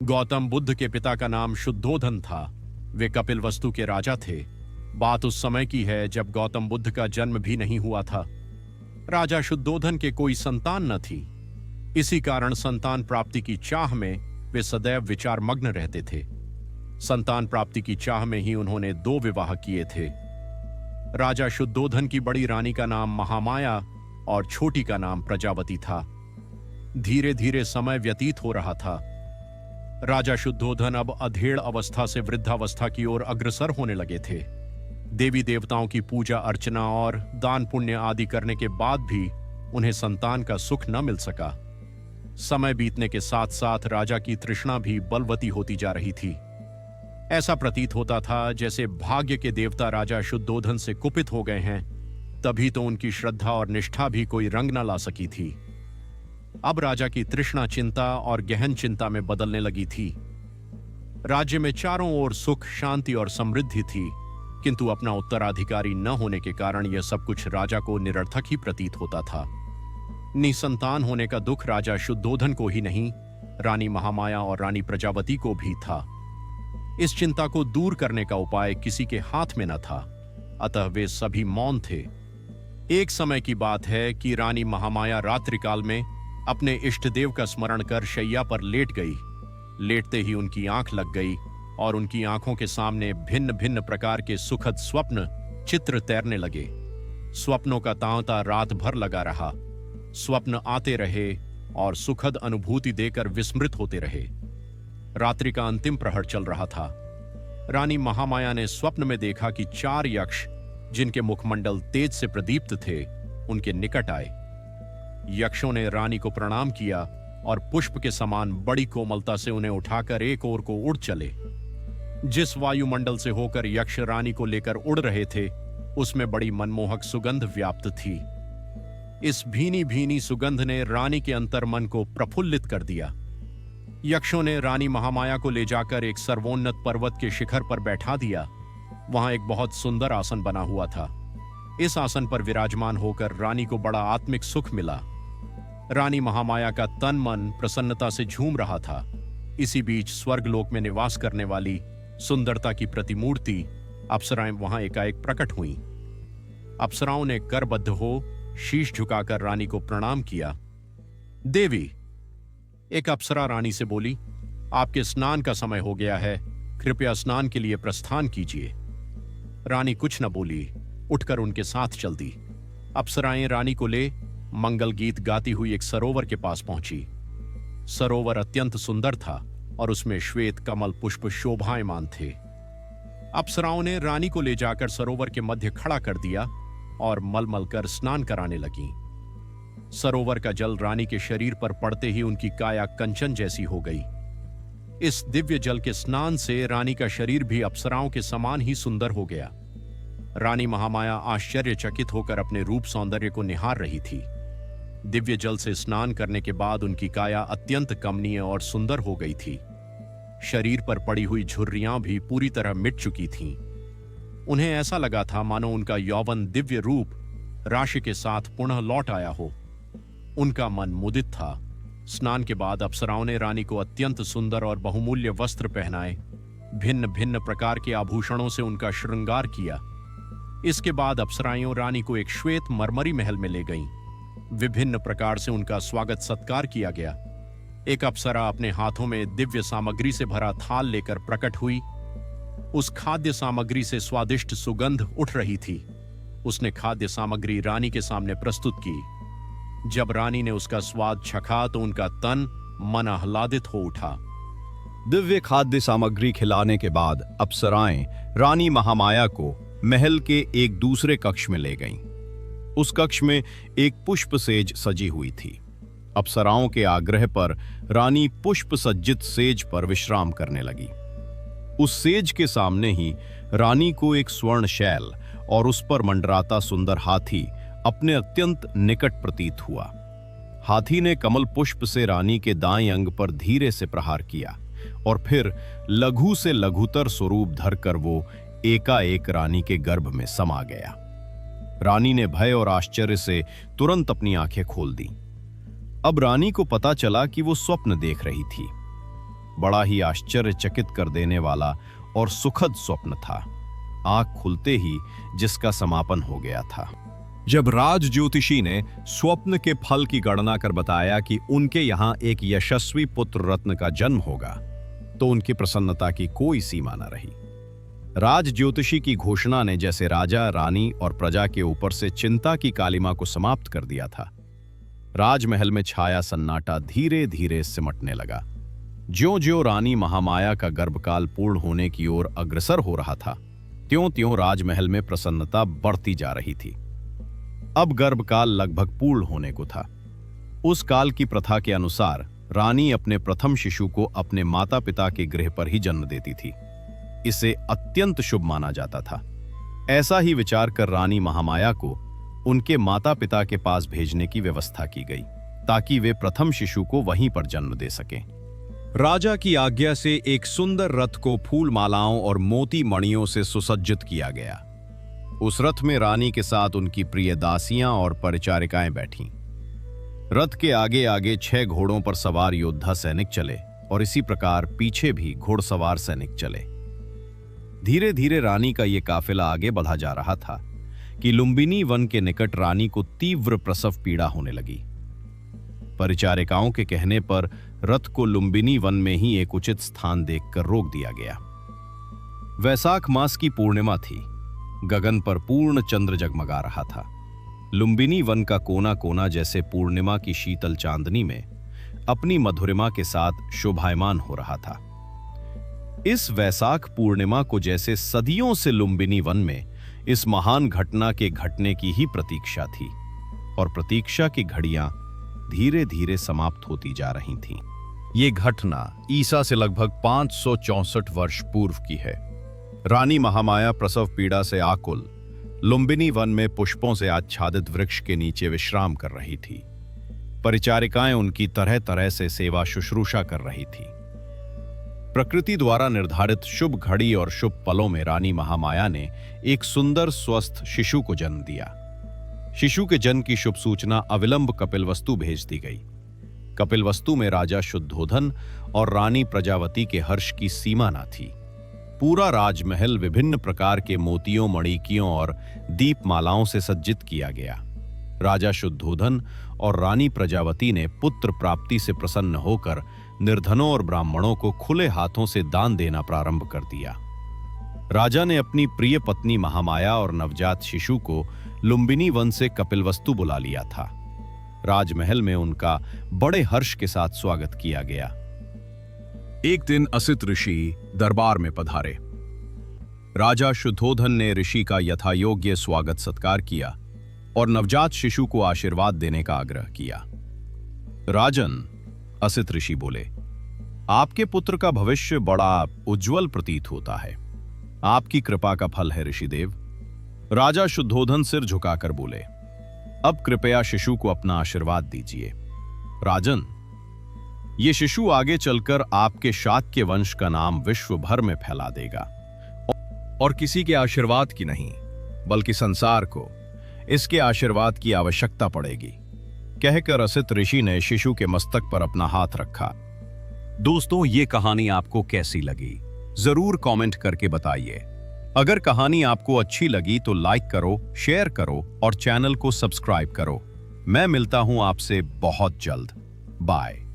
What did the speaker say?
गौतम बुद्ध के पिता का नाम शुद्धोधन था। वे कपिलवस्तु के राजा थे। बात उस समय की है जब गौतम बुद्ध का जन्म भी नहीं हुआ था। राजा शुद्धोधन के कोई संतान न थी। इसी कारण संतान प्राप्ति की चाह में वे सदैव विचारमग्न रहते थे। संतान प्राप्ति की चाह में ही उन्होंने 2 विवाह किए थे। राजा शुद्धोधन की बड़ी रानी का नाम महामाया और छोटी का नाम प्रजावती था। धीरे धीरे समय व्यतीत हो रहा था। राजा शुद्धोधन अब अधेड़ अवस्था से वृद्धावस्था की ओर अग्रसर होने लगे थे। देवी देवताओं की पूजा अर्चना और दान पुण्य आदि करने के बाद भी उन्हें संतान का सुख न मिल सका। समय बीतने के साथ साथ राजा की तृष्णा भी बलवती होती जा रही थी। ऐसा प्रतीत होता था जैसे भाग्य के देवता राजा शुद्धोधन से कुपित हो गए हैं, तभी तो उनकी श्रद्धा और निष्ठा भी कोई रंग न ला सकी थी। अब राजा की तृष्णा चिंता और गहन चिंता में बदलने लगी थी। राज्य में चारों ओर सुख, शांति और समृद्धि थी, किंतु अपना उत्तराधिकारी न होने के कारण यह सब कुछ राजा को निरर्थक ही प्रतीत होता था। निसंतान होने का दुख राजा शुद्धोधन को ही नहीं, रानी महामाया और रानी प्रजावती को भी था। इस चिंता को दूर करने का उपाय किसी के हाथ में न था, अतः वे सभी मौन थे। एक समय की बात है कि रानी महामाया रात्रिकाल में अपने इष्टदेव का स्मरण कर शैया पर लेट गई। लेटते ही उनकी आंख लग गई और उनकी आंखों के सामने भिन्न भिन्न प्रकार के सुखद स्वप्न चित्र तैरने लगे। स्वप्नों का तांता रात भर लगा रहा। स्वप्न आते रहे और सुखद अनुभूति देकर विस्मृत होते रहे। रात्रि का अंतिम प्रहर चल रहा था। रानी महामाया ने स्वप्न में देखा कि 4 यक्ष, जिनके मुखमंडल तेज से प्रदीप्त थे, उनके निकट आए। यक्षों ने रानी को प्रणाम किया और पुष्प के समान बड़ी कोमलता से उन्हें उठाकर एक ओर को उड़ चले। जिस वायुमंडल से होकर यक्ष रानी को लेकर उड़ रहे थे, उसमें बड़ी मनमोहक सुगंध व्याप्त थी। इस भीनी भीनी सुगंध ने रानी के अंतर्मन को प्रफुल्लित कर दिया। यक्षों ने रानी महामाया को ले जाकर एक सर्वोन्नत पर्वत के शिखर पर बैठा दिया। वहां एक बहुत सुंदर आसन बना हुआ था। इस आसन पर विराजमान होकर रानी को बड़ा आत्मिक सुख मिला। रानी महामाया का तन मन प्रसन्नता से झूम रहा था। इसी बीच स्वर्गलोक में निवास करने वाली सुंदरता की प्रतिमूर्ति अप्सराएं वहां एकाएक प्रकट हुईं। अप्सराओं ने करबद्ध हो शीश झुकाकर रानी को प्रणाम किया। देवी, एक अप्सरा रानी से बोली, आपके स्नान का समय हो गया है, कृपया स्नान के लिए प्रस्थान कीजिए। रानी कुछ न बोली, उठकर उनके साथ चल दी। अप्सराएं रानी को ले मंगल गीत गाती हुई एक सरोवर के पास पहुंची। सरोवर अत्यंत सुंदर था और उसमें श्वेत कमल पुष्प शोभायमान थे। अप्सराओं ने रानी को ले जाकर सरोवर के मध्य खड़ा कर दिया और मलमल कर स्नान कराने लगीं। सरोवर का जल रानी के शरीर पर पड़ते ही उनकी काया कंचन जैसी हो गई। इस दिव्य जल के स्नान से रानी का शरीर भी अप्सराओं के समान ही सुंदर हो गया। रानी महामाया आश्चर्यचकित होकर अपने रूप सौंदर्य को निहार रही थी। दिव्य जल से स्नान करने के बाद उनकी काया अत्यंत कमनीय और सुंदर हो गई थी। शरीर पर पड़ी हुई झुर्रियां भी पूरी तरह मिट चुकी थीं। उन्हें ऐसा लगा था मानो उनका यौवन दिव्य रूप राशि के साथ पुनः लौट आया हो। उनका मन मुदित था। स्नान के बाद अप्सराओं ने रानी को अत्यंत सुंदर और बहुमूल्य वस्त्र पहनाए। भिन्न भिन्न प्रकार के आभूषणों से उनका श्रृंगार किया। इसके बाद अप्सराएं रानी को एक श्वेत मरमरी महल में ले गईं। विभिन्न प्रकार से उनका स्वागत सत्कार किया गया। एक अप्सरा अपने हाथों में दिव्य सामग्री से भरा थाल लेकर प्रकट हुई। उस खाद्य सामग्री से स्वादिष्ट सुगंध उठ रही थी। उसने खाद्य सामग्री रानी के सामने प्रस्तुत की। जब रानी ने उसका स्वाद चखा तो उनका तन मन आह्लादित हो उठा। दिव्य खाद्य सामग्री खिलाने के बाद अप्सराएं रानी महामाया को महल के एक दूसरे कक्ष में ले गईं। उस कक्ष में एक पुष्प सेज सजी हुई थी। अप्सराओं के आग्रह पर रानी पुष्प सज्जित सेज पर विश्राम करने लगी। उस सेज के सामने ही रानी को एक स्वर्ण शैल और उस पर मंडराता सुंदर हाथी अपने अत्यंत निकट प्रतीत हुआ। हाथी ने कमल पुष्प से रानी के दाएं अंग पर धीरे से प्रहार किया और फिर लघु से लघुतर स्वरूप धरकर वो एकाएक रानी के गर्भ में समा गया। रानी ने भय और आश्चर्य से तुरंत अपनी आंखें खोल दी। अब रानी को पता चला कि वो स्वप्न देख रही थी। बड़ा ही आश्चर्यचकित कर देने वाला और सुखद स्वप्न था। आंख खुलते ही जिसका समापन हो गया था। जब राज ज्योतिषी ने स्वप्न के फल की गणना कर बताया कि उनके यहां एक यशस्वी पुत्र रत्न का जन्म होगा, तो उनकी प्रसन्नता की कोई सीमा न रही। राज ज्योतिषी की घोषणा ने जैसे राजा, रानी और प्रजा के ऊपर से चिंता की कालिमा को समाप्त कर दिया था। राजमहल में छाया सन्नाटा धीरे धीरे सिमटने लगा। ज्यों-ज्यों रानी महामाया का गर्भकाल पूर्ण होने की ओर अग्रसर हो रहा था, त्यों-त्यों राजमहल में प्रसन्नता बढ़ती जा रही थी। अब गर्भकाल लगभग पूर्ण होने को था। उस काल की प्रथा के अनुसार रानी अपने प्रथम शिशु को अपने माता पिता के गृह पर ही जन्म देती थी। इसे अत्यंत शुभ माना जाता था। ऐसा ही विचार कर रानी महामाया को उनके माता पिता के पास भेजने की व्यवस्था की गई, ताकि वे प्रथम शिशु को वहीं पर जन्म दे सकें। राजा की आज्ञा से एक सुंदर रथ को फूल मालाओं और मोती मणियों से सुसज्जित किया गया। उस रथ में रानी के साथ उनकी प्रिय दासियां और परिचारिकाएं बैठीं। रथ के आगे आगे 6 घोड़ों पर सवार योद्धा सैनिक चले और इसी प्रकार पीछे भी घोड़सवार सैनिक चले। धीरे धीरे रानी का यह काफिला आगे बढ़ा जा रहा था कि लुंबिनी वन के निकट रानी को तीव्र प्रसव पीड़ा होने लगी। परिचारिकाओं के कहने पर रथ को लुंबिनी वन में ही एक उचित स्थान देखकर रोक दिया गया। वैसाख मास की पूर्णिमा थी। गगन पर पूर्ण चंद्र जगमगा रहा था। लुंबिनी वन का कोना कोना जैसे पूर्णिमा की शीतल चांदनी में अपनी मधुरिमा के साथ शोभायमान हो रहा था। इस वैसाख पूर्णिमा को जैसे सदियों से लुंबिनी वन में इस महान घटना के घटने की ही प्रतीक्षा थी, और प्रतीक्षा की घड़ियां धीरे धीरे समाप्त होती जा रही थीं। ये घटना ईसा से लगभग 564 वर्ष पूर्व की है। रानी महामाया प्रसव पीड़ा से आकुल लुंबिनी वन में पुष्पों से आच्छादित वृक्ष के नीचे विश्राम कर रही थी। परिचारिकाएं उनकी तरह तरह से सेवा शुश्रूषा कर रही थी। प्रकृति द्वारा निर्धारित शुभ घड़ी और शुभ पलों में रानी महामाया ने एक सुंदर स्वस्थ शिशु को जन्म दिया। शिशु के जन्म की शुभ सूचना अविलंब कपिलवस्तु भेज दी गई। कपिलवस्तु में राजा शुद्धोधन और रानी प्रजावती के हर्ष की सीमा न थी। पूरा राजमहल विभिन्न प्रकार के मोतियों, मणिकियों और दीपमालाओं से सज्जित किया गया। राजा शुद्धोधन और रानी प्रजावती ने पुत्र प्राप्ति से प्रसन्न होकर निर्धनों और ब्राह्मणों को खुले हाथों से दान देना प्रारंभ कर दिया। राजा ने अपनी प्रिय पत्नी महामाया और नवजात शिशु को लुंबिनी वन से कपिलवस्तु बुला लिया था। राजमहल में उनका बड़े हर्ष के साथ स्वागत किया गया। एक दिन असित ऋषि दरबार में पधारे। राजा शुद्धोधन ने ऋषि का यथायोग्य स्वागत सत्कार किया और नवजात शिशु को आशीर्वाद देने का आग्रह किया। राजन, असित ऋषि बोले, आपके पुत्र का भविष्य बड़ा उज्जवल प्रतीत होता है। आपकी कृपा का फल है ऋषिदेव। राजा शुद्धोधन सिर झुकाकर बोले, अब कृपया शिशु को अपना आशीर्वाद दीजिए। राजन, ये शिशु आगे चलकर आपके शाक्य वंश का नाम विश्व भर में फैला देगा, और किसी के आशीर्वाद की नहीं बल्कि संसार को इसके आशीर्वाद की आवश्यकता पड़ेगी। कहकर असित ऋषि ने शिशु के मस्तक पर अपना हाथ रखा। दोस्तों, ये कहानी आपको कैसी लगी जरूर कमेंट करके बताइए। अगर कहानी आपको अच्छी लगी तो लाइक करो, शेयर करो और चैनल को सब्सक्राइब करो। मैं मिलता हूं आपसे बहुत जल्द। बाय।